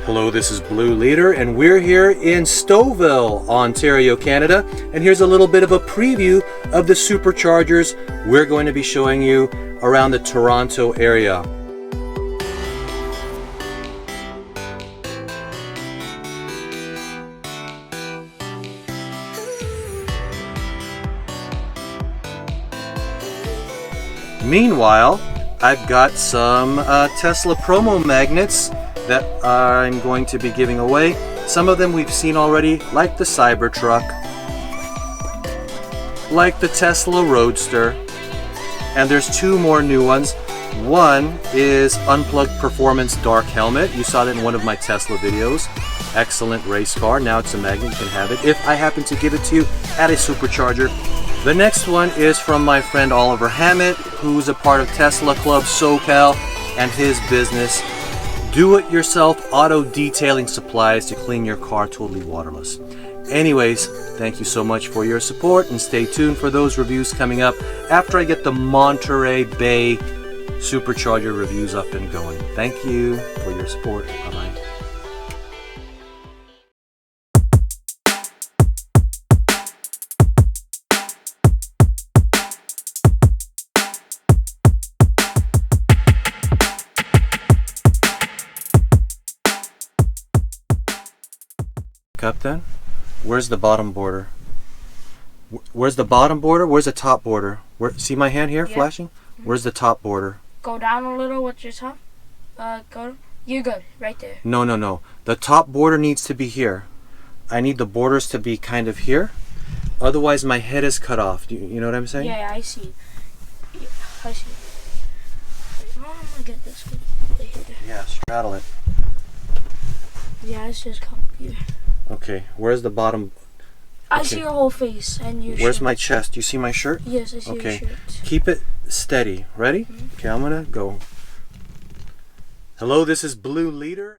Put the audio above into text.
Hello, this is Blue Leader, and we're here in Stouffville, Ontario, Canada. And here's a little bit of a preview of the Superchargers we're going to be showing you around the Toronto area. Meanwhile, I've got some Tesla promo magnets that I'm going to be giving away. Some of them we've seen already, like the Cybertruck, like the Tesla Roadster, and there's two more new ones. One is Unplugged Performance Dark Helmet. You saw that in one of my Tesla videos. Excellent race car. Now it's a magnet, you can have it if I happen to give it to you at a Supercharger. The next one is from my friend Oliver Hammett, who's a part of Tesla Club-SoCal and his business, do-it-yourself auto detailing supplies to clean your car totally waterless. Anyways, thank you so much for your support, and stay tuned for those reviews coming up after I get the Monterey Bay Supercharger reviews up and going. Thank you for your support. Bye-bye. Up then, where's the bottom border? Where's the bottom border? Where's the top border? See my hand here flashing? Where's the top border? Go down a little with your top. You're good, right there. No. The top border needs to be here. I need the borders to be kind of here. Otherwise, my head is cut off. You know what I'm saying? Yeah, I see. Yeah, I see. I'm gonna get this good. Right here. Yeah, straddle it. Yeah, it's just come here. Okay, where's the bottom? I see your whole face and your Where's shirt. my chest? You see my shirt? Yes, I see your shirt. Keep it steady. Ready? Okay, I'm gonna go. Hello, this is Blue Leader.